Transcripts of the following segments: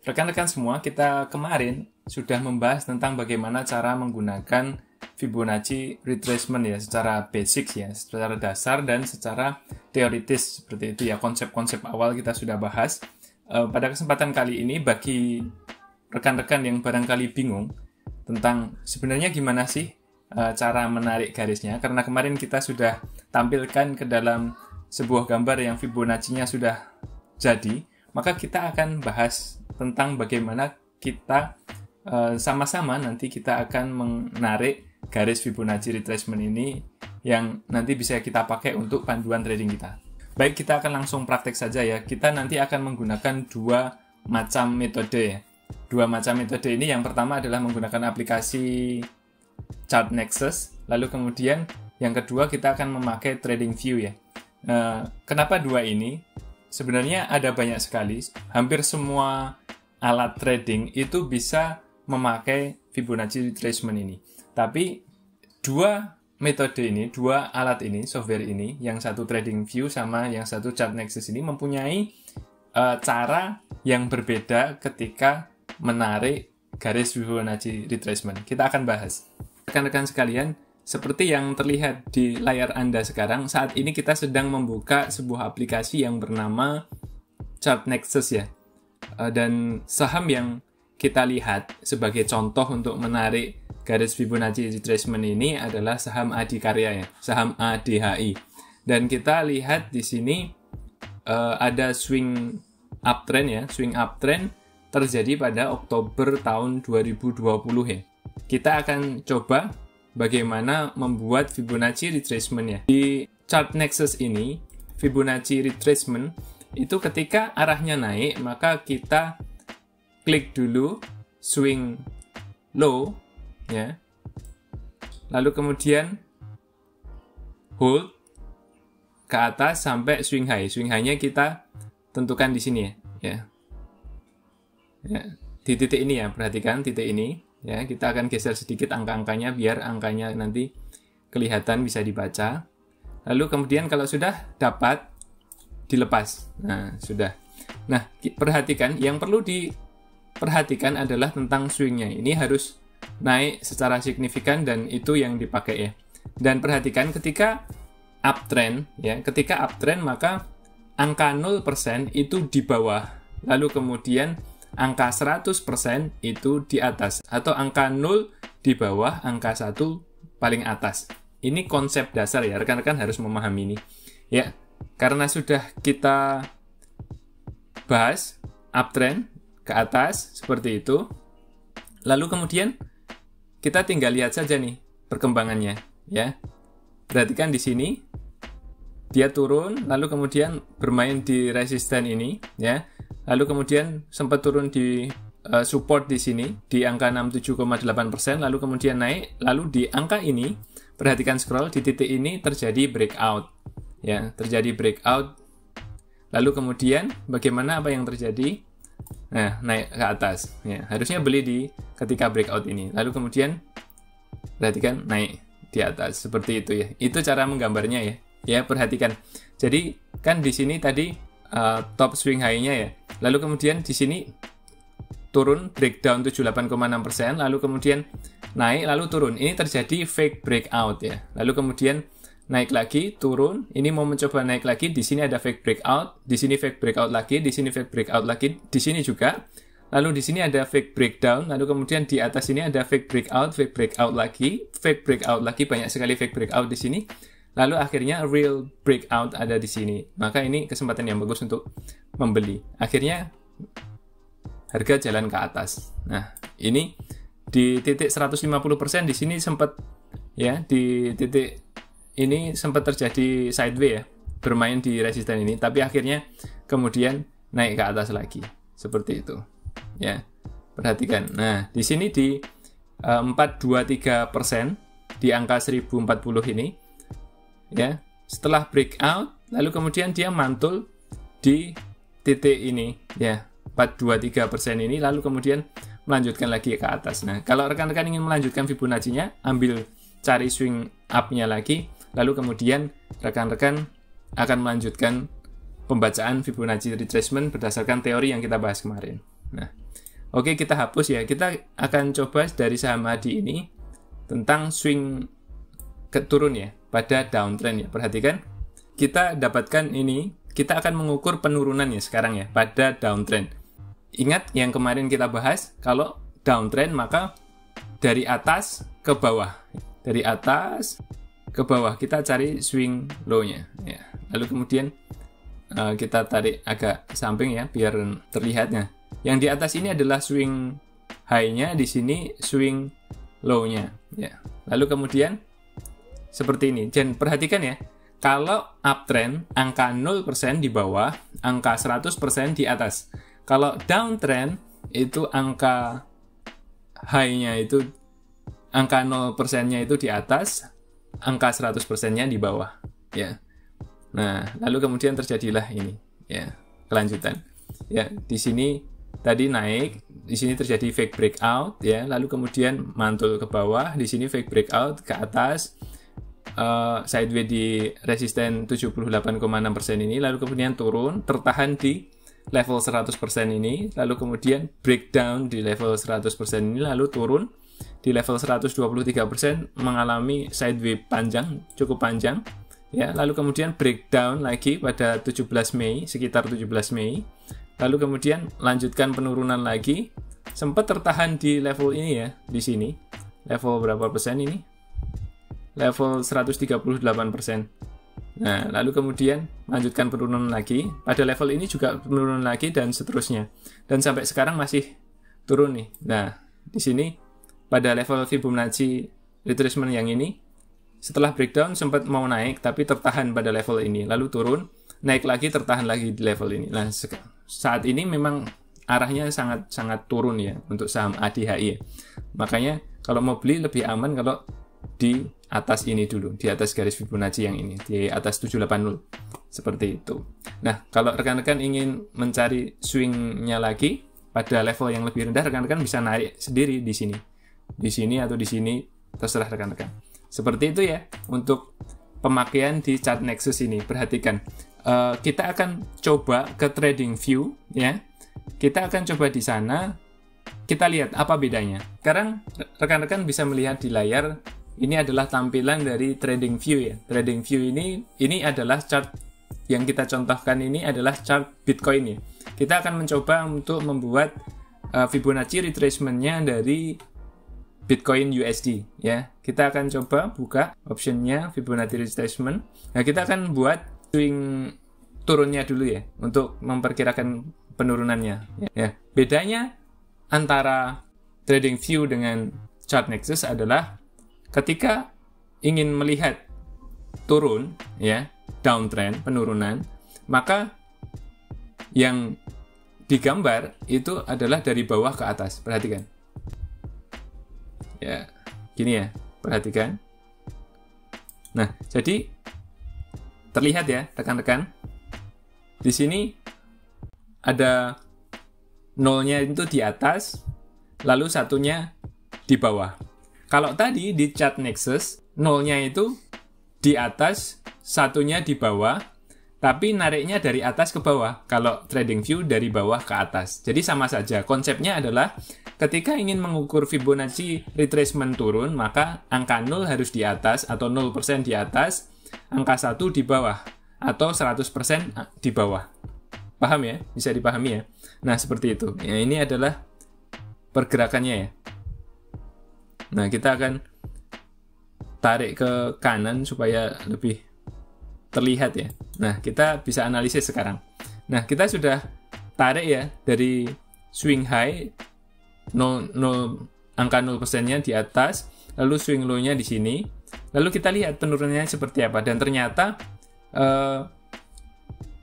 Rekan-rekan semua, kita kemarin sudah membahas tentang bagaimana cara menggunakan Fibonacci retracement ya, secara basic ya, secara dasar dan secara teoritis seperti itu ya. Konsep-konsep awal kita sudah bahas. Pada kesempatan kali ini, bagi rekan-rekan yang barangkali bingung tentang sebenarnya gimana sih cara menarik garisnya, karena kemarin kita sudah tampilkan ke dalam sebuah gambar yang Fibonacci-nya sudah jadi, maka kita akan bahas tentang bagaimana kita sama-sama nanti kita akan menarik garis Fibonacci retracement ini yang nanti bisa kita pakai untuk panduan trading kita. Baik, kita akan langsung praktek saja ya. Kita nanti akan menggunakan dua macam metode ya. Dua macam metode ini, yang pertama adalah menggunakan aplikasi ChartNexus, lalu kemudian yang kedua kita akan memakai TradingView ya. Kenapa dua ini? Sebenarnya ada banyak sekali, hampir semua alat trading itu bisa memakai Fibonacci retracement ini. Tapi dua metode ini, dua alat ini, software ini, yang satu TradingView sama yang satu ChartNexus ini mempunyai cara yang berbeda ketika menarik garis Fibonacci retracement. Kita akan bahas. Rekan-rekan sekalian, seperti yang terlihat di layar Anda sekarang, saat ini kita sedang membuka sebuah aplikasi yang bernama ChartNexus ya. Dan saham yang kita lihat sebagai contoh untuk menarik garis Fibonacci retracement ini adalah saham Adikarya ya, saham ADHI. Dan kita lihat di sini ada swing uptrend ya, swing uptrend terjadi pada Oktober tahun 2020 ya. Kita akan coba bagaimana membuat Fibonacci retracement ya. Di ChartNexus ini, Fibonacci retracement itu ketika arahnya naik, maka kita klik dulu swing low ya. Lalu kemudian hold ke atas sampai swing high. Swing high-nya kita tentukan di sini ya. Ya, di titik ini ya, perhatikan titik ini. Ya, kita akan geser sedikit angka-angkanya biar angkanya nanti kelihatan bisa dibaca. Lalu kemudian kalau sudah dapat, dilepas. Nah, sudah. Nah, perhatikan, yang perlu diperhatikan adalah tentang swingnya. Ini harus naik secara signifikan dan itu yang dipakai ya. Dan perhatikan ketika uptrend ya, ketika uptrend maka angka 0% itu di bawah. Lalu kemudian angka 100% itu di atas, atau angka 0 di bawah, angka 1 paling atas. Ini konsep dasar ya, rekan-rekan harus memahami ini. Ya, karena sudah kita bahas uptrend ke atas seperti itu. Lalu kemudian kita tinggal lihat saja nih perkembangannya ya. Perhatikan di sini dia turun, lalu kemudian bermain di resisten ini ya. Lalu kemudian sempat turun di support di sini di angka 67,8%, lalu kemudian naik, lalu di angka ini perhatikan scroll, di titik ini terjadi breakout ya, terjadi breakout. Lalu kemudian bagaimana, apa yang terjadi? Nah, naik ke atas ya, harusnya beli di ketika breakout ini. Lalu kemudian perhatikan naik di atas seperti itu ya. Itu cara menggambarnya ya. Ya, perhatikan. Jadi kan di sini tadi top swing high-nya ya. Lalu kemudian di sini turun, breakdown 78,6%, lalu kemudian naik, lalu turun. Ini terjadi fake breakout ya. Lalu kemudian naik lagi, turun. Ini mau mencoba naik lagi, di sini ada fake breakout, di sini fake breakout lagi, di sini fake breakout lagi, di sini juga. Lalu di sini ada fake breakdown, lalu kemudian di atas ini ada fake breakout lagi, fake breakout lagi, banyak sekali fake breakout di sini. Lalu akhirnya real breakout ada di sini. Maka ini kesempatan yang bagus untuk membeli. Akhirnya harga jalan ke atas. Nah, ini di titik 150% di sini sempat ya, di titik ini sempat terjadi sideways ya, bermain di resisten ini, tapi akhirnya kemudian naik ke atas lagi. Seperti itu. Ya. Perhatikan. Nah, di sini di 423% di angka 1040 ini. Ya, setelah breakout, lalu kemudian dia mantul di titik ini, ya, 423% ini, lalu kemudian melanjutkan lagi ke atas. Nah, kalau rekan-rekan ingin melanjutkan Fibonacci-nya, ambil cari swing up-nya lagi, lalu kemudian rekan-rekan akan melanjutkan pembacaan Fibonacci retracement berdasarkan teori yang kita bahas kemarin. Nah, Oke, kita hapus ya. Kita akan coba dari saham ADI ini tentang swing ke turun ya, pada downtrend ya. Perhatikan, kita dapatkan ini, kita akan mengukur penurunan ya sekarang ya, pada downtrend. Ingat yang kemarin kita bahas, kalau downtrend maka dari atas ke bawah. Dari atas ke bawah, kita cari swing low-nya ya. Lalu kemudian kita tarik agak samping ya, biar terlihatnya. Yang di atas ini adalah swing high-nya, di sini swing low-nya ya. Lalu kemudian seperti ini. Dan perhatikan ya, kalau uptrend angka 0% di bawah, angka 100% di atas. Kalau downtrend itu angka high-nya itu, angka 0%-nya itu di atas, angka 100%-nya di bawah ya. Nah, lalu kemudian terjadilah ini ya, kelanjutan. Ya, di sini tadi naik, di sini terjadi fake breakout ya, lalu kemudian mantul ke bawah, di sini fake breakout ke atas, sideways di resisten 78,6% ini, lalu kemudian turun, tertahan di level 100% ini, lalu kemudian breakdown di level 100% ini, lalu turun di level 123%, mengalami sideways panjang, cukup panjang ya, lalu kemudian breakdown lagi pada 17 Mei, sekitar 17 Mei, lalu kemudian lanjutkan penurunan lagi, sempat tertahan di level ini ya, di sini. Level berapa persen ini? Level 138%. Nah, lalu kemudian lanjutkan penurunan lagi. Pada level ini juga penurunan lagi dan seterusnya. Dan sampai sekarang masih turun nih. Nah, di sini pada level Fibonacci retracement yang ini, setelah breakdown sempat mau naik tapi tertahan pada level ini, lalu turun, naik lagi, tertahan lagi di level ini. Nah, saat ini memang arahnya sangat turun ya untuk saham ADHI ya. Makanya kalau mau beli lebih aman kalau di atas ini dulu, di atas garis Fibonacci yang ini, di atas 780 seperti itu. Nah, kalau rekan-rekan ingin mencari swingnya lagi pada level yang lebih rendah, rekan-rekan bisa narik sendiri di sini atau di sini, terserah rekan-rekan. Seperti itu ya untuk pemakaian di chart Nexus ini. Perhatikan, kita akan coba ke Trading View ya. Kita akan coba di sana, kita lihat apa bedanya. Sekarang rekan-rekan bisa melihat di layar, ini adalah tampilan dari Trading View ya. Trading View ini adalah chart yang kita contohkan, ini adalah chart Bitcoin ya. Kita akan mencoba untuk membuat Fibonacci retracement-nya dari Bitcoin USD ya. Kita akan coba buka optionnya Fibonacci retracement. Nah, kita akan buat swing turunnya dulu ya untuk memperkirakan penurunannya ya. Bedanya antara Trading View dengan chart Nexus adalah ketika ingin melihat turun ya, downtrend, penurunan, maka yang digambar itu adalah dari bawah ke atas. Perhatikan ya, gini ya, perhatikan. Nah, jadi terlihat ya rekan-rekan, di sini ada nolnya itu di atas, lalu satunya di bawah. Kalau tadi di chart Nexus, nolnya itu di atas, satunya di bawah, tapi nariknya dari atas ke bawah. Kalau Trading View dari bawah ke atas. Jadi sama saja. Konsepnya adalah ketika ingin mengukur Fibonacci retracement turun, maka angka 0 harus di atas atau 0% di atas, angka 1 di bawah atau 100% di bawah. Paham ya? Bisa dipahami ya? Nah, seperti itu. Ya, ini adalah pergerakannya ya. Nah, kita akan tarik ke kanan supaya lebih terlihat ya. Nah, kita bisa analisis sekarang. Nah, kita sudah tarik ya dari swing high 0, angka 0%-nya di atas, lalu swing low-nya di sini. Lalu kita lihat penurunannya seperti apa, dan ternyata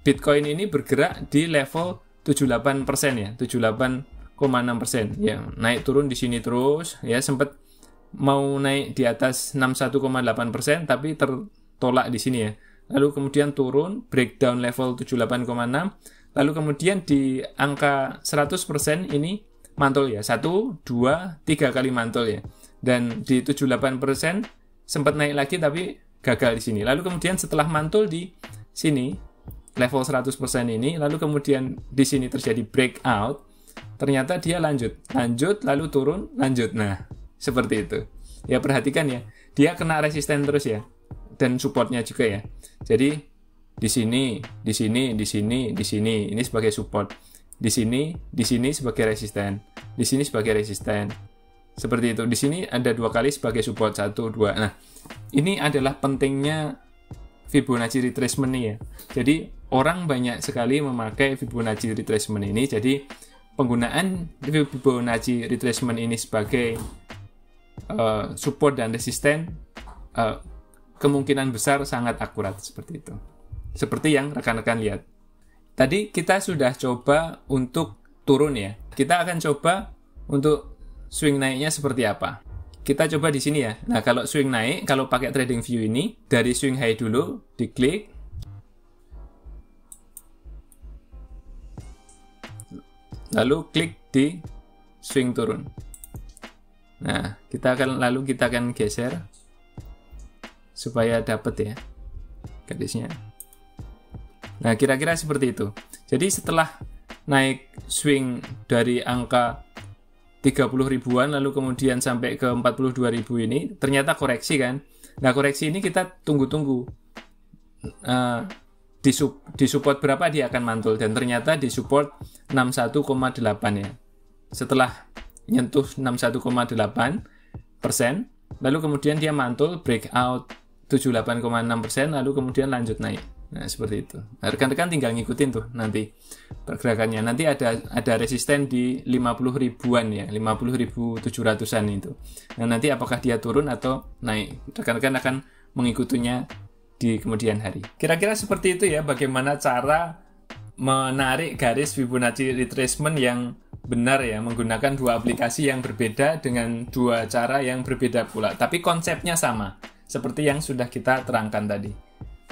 Bitcoin ini bergerak di level 78% ya, 78,6% ya. Naik turun di sini terus ya, sempat mau naik di atas 61,8% tapi tertolak di sini ya. Lalu kemudian turun, breakdown level 78,6, lalu kemudian di angka 100% ini mantul ya, 1, 2, 3 kali mantul ya. Dan di 78% sempat naik lagi tapi gagal di sini. Lalu kemudian setelah mantul di sini, level 100% ini, lalu kemudian di sini terjadi breakout, ternyata dia lanjut, lalu turun, lanjut. Nah, seperti itu. Ya, perhatikan ya, dia kena resisten terus ya, dan supportnya juga ya. Jadi di sini, di sini, di sini, di sini, ini sebagai support. Di sini sebagai resisten, di sini sebagai resisten. Seperti itu. Di sini ada 2 kali sebagai support, 1, 2. Nah, ini adalah pentingnya Fibonacci retracement nih ya. Jadi orang banyak sekali memakai Fibonacci retracement ini. Jadi penggunaan Fibonacci retracement ini sebagai support dan resisten kemungkinan besar sangat akurat seperti itu. Seperti yang rekan-rekan lihat. Tadi kita sudah coba untuk turun ya. Kita akan coba untuk swing naiknya seperti apa. Kita coba di sini ya. Nah, kalau swing naik, kalau pakai trading view ini, dari swing high dulu, diklik. Lalu klik di swing turun. Nah, kita akan geser supaya dapat ya garisnya. Nah, kira-kira seperti itu. Jadi setelah naik swing dari angka 30 ribuan lalu kemudian sampai ke 42 ribu ini, ternyata koreksi kan. Nah, koreksi ini kita tunggu-tunggu. Di support berapa dia akan mantul, dan ternyata di support 61,8 ya. Setelah nyentuh 61,8%, lalu kemudian dia mantul breakout 78,6%, lalu kemudian lanjut naik. Nah, seperti itu. Nah, rekan-rekan tinggal ngikutin tuh nanti pergerakannya. Nanti ada resisten di 50 ribuan ya, 50.700-an itu. Nah, nanti apakah dia turun atau naik? Rekan-rekan akan mengikutinya di kemudian hari. Kira-kira seperti itu ya, bagaimana cara menarik garis Fibonacci retracement yang benar ya, menggunakan 2 aplikasi yang berbeda dengan 2 cara yang berbeda pula. Tapi konsepnya sama, seperti yang sudah kita terangkan tadi.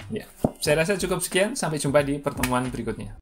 Ya, saya rasa cukup sekian. Sampai jumpa di pertemuan berikutnya.